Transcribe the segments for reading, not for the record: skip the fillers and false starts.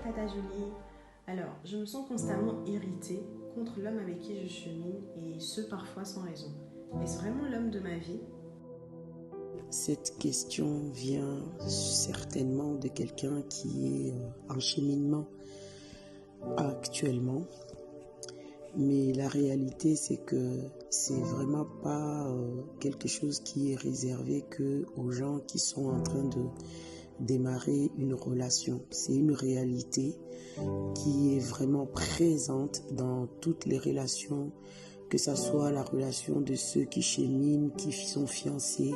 Tata Julie. Alors, je me sens constamment irritée contre l'homme avec qui je chemine et ce parfois sans raison. Est-ce vraiment l'homme de ma vie? Cette question vient certainement de quelqu'un qui est en cheminement actuellement. Mais la réalité, c'est que c'est vraiment pas quelque chose qui est réservé que aux gens qui sont en train de démarrer une relation. C'est une réalité qui est vraiment présente dans toutes les relations, que ce soit la relation de ceux qui cheminent, qui sont fiancés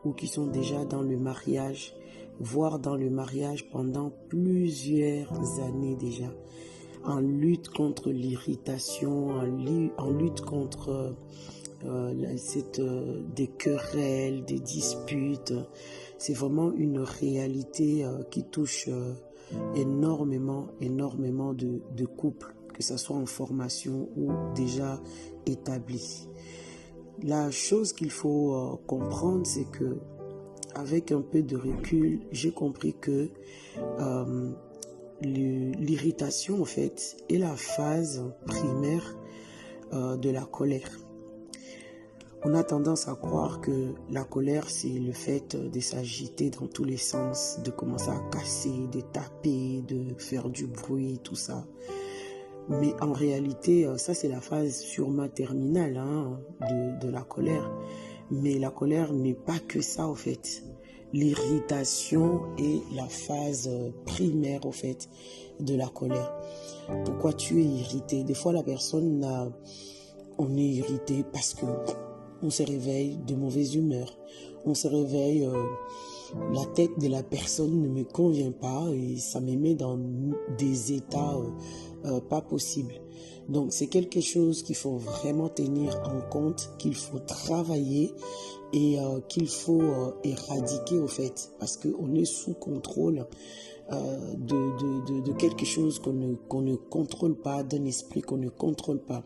ou qui sont déjà dans le mariage, voire dans le mariage pendant plusieurs années déjà, en lutte contre l'irritation, en lutte contre des querelles, des disputes. C'est vraiment une réalité qui touche énormément de couples, que ce soit en formation ou déjà établis. La chose qu'il faut comprendre, c'est que avec un peu de recul, j'ai compris que l'irritation, en fait, est la phase primaire de la colère. On a tendance à croire que la colère, c'est le fait de s'agiter dans tous les sens, de commencer à casser, de taper, de faire du bruit, tout ça. Mais en réalité, ça c'est la phase sûrement terminale de la colère. Mais la colère n'est pas que ça, en fait. L'irritation est la phase primaire, en fait, de la colère. Pourquoi tu es irrité? Des fois, on est irrité parce que on se réveille de mauvaise humeur. On se réveille, la tête de la personne ne me convient pas et ça me met dans des états pas possibles. Donc, c'est quelque chose qu'il faut vraiment tenir en compte, qu'il faut travailler et qu'il faut éradiquer, au fait, parce qu'on est sous contrôle de quelque chose qu'on ne contrôle pas, d'un esprit qu'on ne contrôle pas.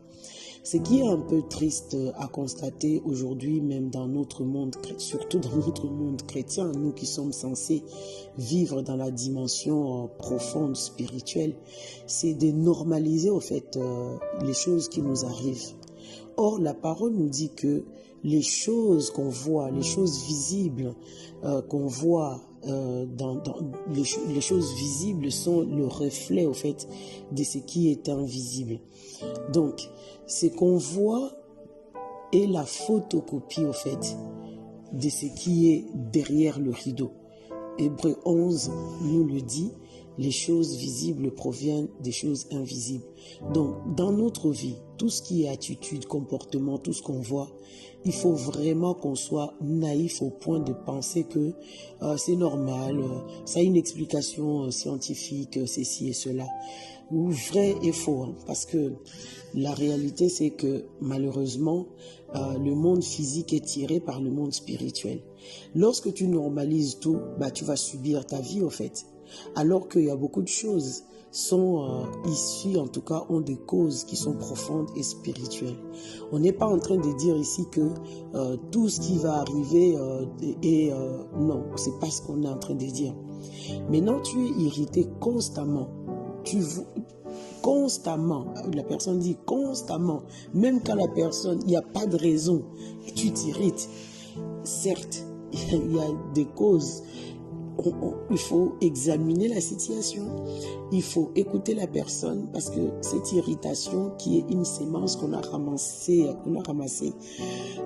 Ce qui est un peu triste à constater aujourd'hui, même dans notre monde, surtout dans notre monde chrétien, nous qui sommes censés vivre dans la dimension profonde, spirituelle, c'est de normaliser, au fait, les choses qui nous arrivent. Or, la parole nous dit que les choses qu'on voit, les choses visibles qu'on voit, les choses visibles sont le reflet, au fait, de ce qui est invisible. Donc, ce qu'on voit est la photocopie, au fait, de ce qui est derrière le rideau. Hébreux 11 nous le dit, les choses visibles proviennent des choses invisibles. Donc, dans notre vie, tout ce qui est attitude, comportement, tout ce qu'on voit, il faut vraiment qu'on soit naïf au point de penser que c'est normal, ça a une explication scientifique, ceci et cela. Ou vrai et faux, parce que la réalité, c'est que malheureusement, le monde physique est tiré par le monde spirituel. Lorsque tu normalises tout, tu vas subir ta vie, au fait. Alors qu'il y a beaucoup de choses sont issues, en tout cas, ont des causes qui sont profondes et spirituelles. On n'est pas en train de dire ici que tout ce qui va arriver non, c'est pas ce qu'on est en train de dire. Maintenant, tu es irrité constamment. Constamment, la personne dit constamment, même quand la personne, il n'y a pas de raison, tu t'irrites. Certes, il y a des causes. Il faut examiner la situation, il faut écouter la personne, parce que cette irritation qui est une sémence qu'on a ramassée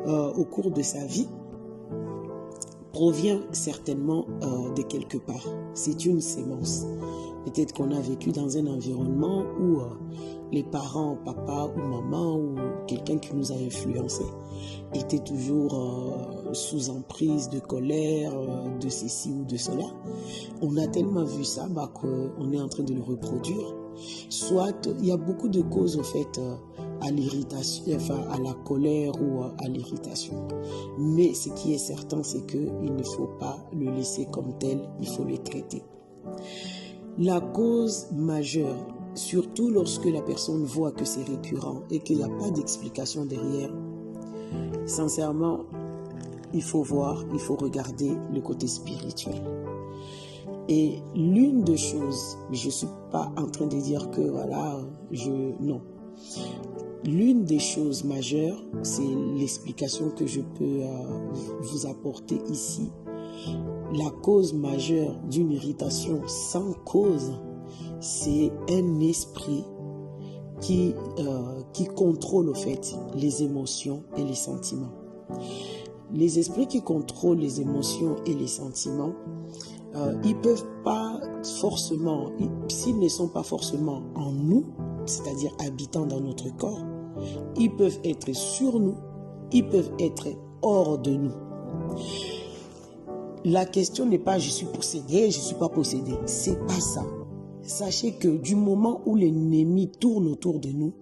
au cours de sa vie provient certainement de quelque part. C'est une sémence. Peut-être qu'on a vécu dans un environnement où les parents, papa ou maman ou quelqu'un qui nous a influencés était toujours sous emprise de colère, de ceci ou de cela. On a tellement vu ça qu'on est en train de le reproduire. Soit il y a beaucoup de causes, au fait, à l'irritation, enfin à la colère ou à l'irritation. Mais ce qui est certain, c'est qu'il ne faut pas le laisser comme tel, il faut le traiter. La cause majeure, surtout lorsque la personne voit que c'est récurrent et qu'il n'y a pas d'explication derrière, sincèrement, il faut regarder le côté spirituel. Et l'une des choses, je ne suis pas en train de dire que voilà, non. L'une des choses majeures, c'est l'explication que je peux vous apporter ici. La cause majeure d'une irritation sans cause, c'est un esprit qui contrôle au fait les émotions et les sentiments. Les esprits qui contrôlent les émotions et les sentiments, ils peuvent pas forcément, s'ils ne sont pas forcément en nous, c'est-à-dire habitant dans notre corps, ils peuvent être sur nous, ils peuvent être hors de nous. La question n'est pas je suis possédé, je ne suis pas possédé. C'est pas ça. Sachez que du moment où l'ennemi tourne autour de nous,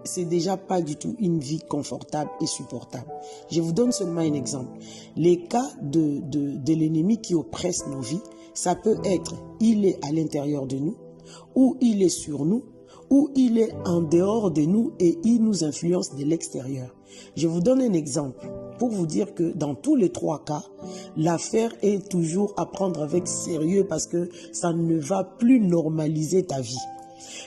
c'est déjà pas du tout une vie confortable et supportable. Je vous donne seulement un exemple. Les cas de l'ennemi qui oppresse nos vies, ça peut être, il est à l'intérieur de nous, ou il est sur nous, ou il est en dehors de nous et il nous influence de l'extérieur. Je vous donne un exemple pour vous dire que dans tous les trois cas, l'affaire est toujours à prendre avec sérieux parce que ça ne va plus normaliser ta vie.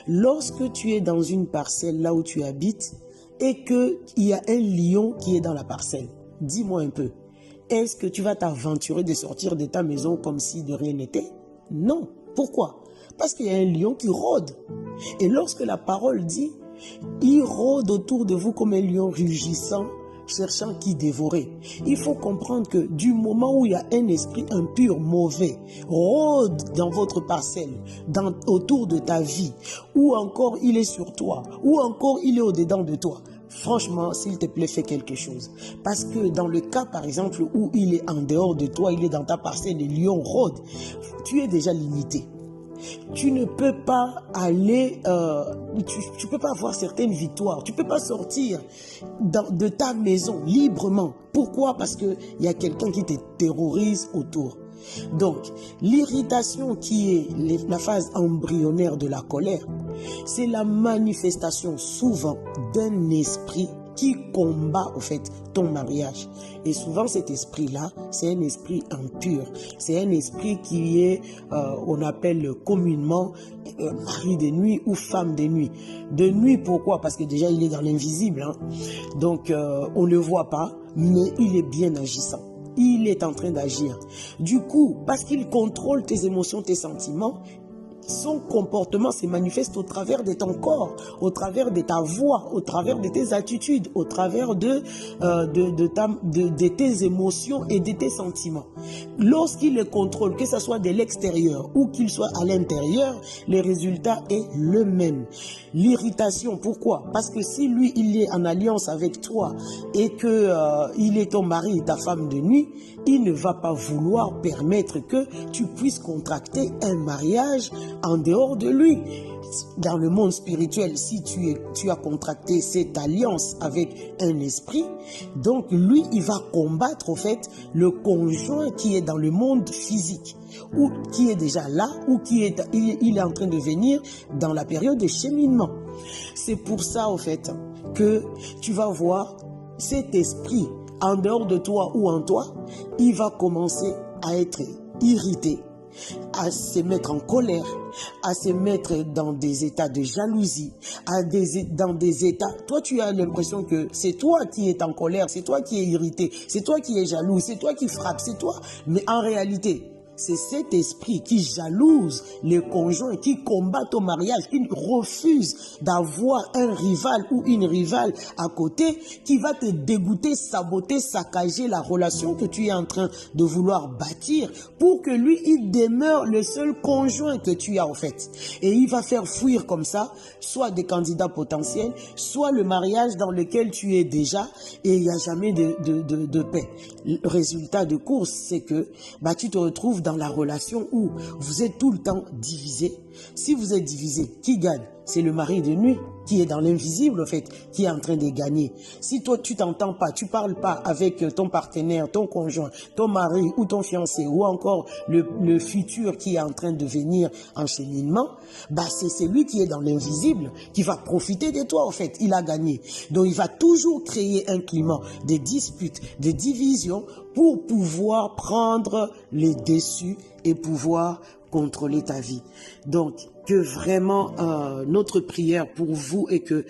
Lorsque tu es dans une parcelle là où tu habites et qu'il y a un lion qui est dans la parcelle, dis-moi un peu, est-ce que tu vas t'aventurer de sortir de ta maison comme si de rien n'était? Non. Pourquoi? Parce qu'il y a un lion qui rôde. Et lorsque la parole dit, il rôde autour de vous comme un lion rugissant, cherchant qui dévorer. Il faut comprendre que du moment où il y a un esprit impur, mauvais, rôde dans votre parcelle, autour de ta vie, ou encore il est sur toi, ou encore il est au-dedans de toi, franchement, s'il te plaît, fais quelque chose. Parce que dans le cas, par exemple, où il est en dehors de toi, il est dans ta parcelle, les lions rôdent, tu es déjà limité. Tu ne peux pas aller, tu peux pas avoir certaines victoires. Tu peux pas sortir de ta maison librement. Pourquoi? Parce qu'il y a quelqu'un qui te terrorise autour. Donc, l'irritation qui est la phase embryonnaire de la colère, c'est la manifestation souvent d'un esprit qui combat au fait ton mariage. Et souvent cet esprit-là, c'est un esprit impur. C'est un esprit qui est, on appelle communément mari de nuit ou femme de nuit. De nuit, pourquoi? Parce que déjà il est dans l'invisible. Hein? Donc on ne le voit pas, mais il est bien agissant. Il est en train d'agir. Du coup, parce qu'il contrôle tes émotions, tes sentiments, son comportement se manifeste au travers de ton corps, au travers de ta voix, au travers de tes attitudes, au travers de tes émotions et de tes sentiments. Lorsqu'il les contrôle, que ce soit de l'extérieur ou qu'il soit à l'intérieur, le résultat est le même. L'irritation, pourquoi? Parce que si lui, il est en alliance avec toi et que il est ton mari, ta femme de nuit, il ne va pas vouloir permettre que tu puisses contracter un mariage en dehors de lui. Dans le monde spirituel, si tu as contracté cette alliance avec un esprit, donc lui, il va combattre au fait le conjoint qui est dans le monde physique, ou qui est déjà là, ou il est en train de venir dans la période de cheminement. C'est pour ça, au fait, que tu vas voir cet esprit en dehors de toi ou en toi, il va commencer à être irrité, à se mettre en colère, à se mettre dans des états de jalousie, dans des états... Toi, tu as l'impression que c'est toi qui es en colère, c'est toi qui es irrité, c'est toi qui es jaloux, c'est toi qui frappes, c'est toi. Mais en réalité, c'est cet esprit qui jalouse les conjoints, qui combat au mariage, qui refuse d'avoir un rival ou une rivale à côté, qui va te dégoûter, saboter, saccager la relation que tu es en train de vouloir bâtir pour que lui, il demeure le seul conjoint que tu as en fait. Et il va faire fuir comme ça, soit des candidats potentiels, soit le mariage dans lequel tu es déjà et il n'y a jamais de paix. Le résultat de course, c'est que tu te retrouves dans la relation où vous êtes tout le temps divisé. Si vous êtes divisé, qui gagne? C'est le mari de nuit qui est dans l'invisible, en fait, qui est en train de gagner. Si toi, tu t'entends pas, tu parles pas avec ton partenaire, ton conjoint, ton mari ou ton fiancé, ou encore le futur qui est en train de venir en cheminement, c'est celui qui est dans l'invisible qui va profiter de toi, en fait. Il a gagné. Donc, il va toujours créer un climat de disputes, de divisions pour pouvoir prendre les dessus et pouvoir contrôler ta vie. Donc, que vraiment notre prière pour vous est que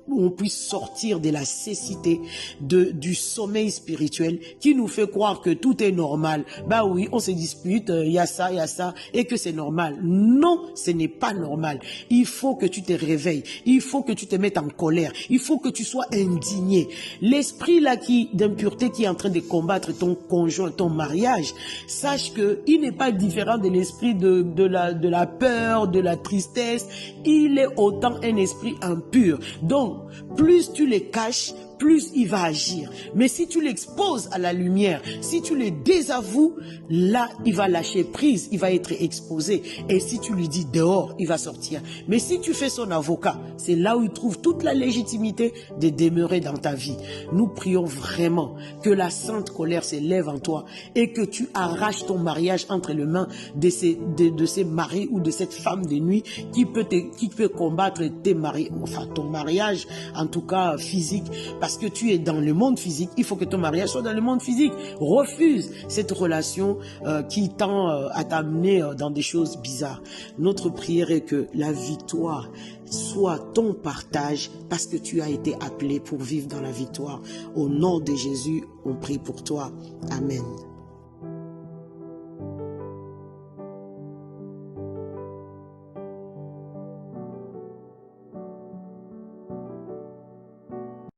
on puisse sortir de la cécité, du sommeil spirituel qui nous fait croire que tout est normal. Bah oui, on se dispute, il y a ça, et que c'est normal. Non, ce n'est pas normal. Il faut que tu te réveilles, il faut que tu te mettes en colère, il faut que tu sois indigné. L'esprit là d'impureté qui est en train de combattre ton conjoint, ton mariage, sache que il n'est pas différent de l'esprit de la peur, de la tristesse. Il est autant un esprit impur. Donc, plus tu les caches, plus il va agir. Mais si tu l'exposes à la lumière, si tu le désavoues, là, il va lâcher prise, il va être exposé. Et si tu lui dis dehors, il va sortir. Mais si tu fais son avocat, c'est là où il trouve toute la légitimité de demeurer dans ta vie. Nous prions vraiment que la sainte colère s'élève en toi et que tu arraches ton mariage entre les mains de ces maris ou de cette femme de nuit qui peut combattre ton mariage, en tout cas physique. Parce que tu es dans le monde physique, il faut que ton mariage soit dans le monde physique. Refuse cette relation qui tend à t'amener dans des choses bizarres. Notre prière est que la victoire soit ton partage parce que tu as été appelé pour vivre dans la victoire. Au nom de Jésus, on prie pour toi. Amen.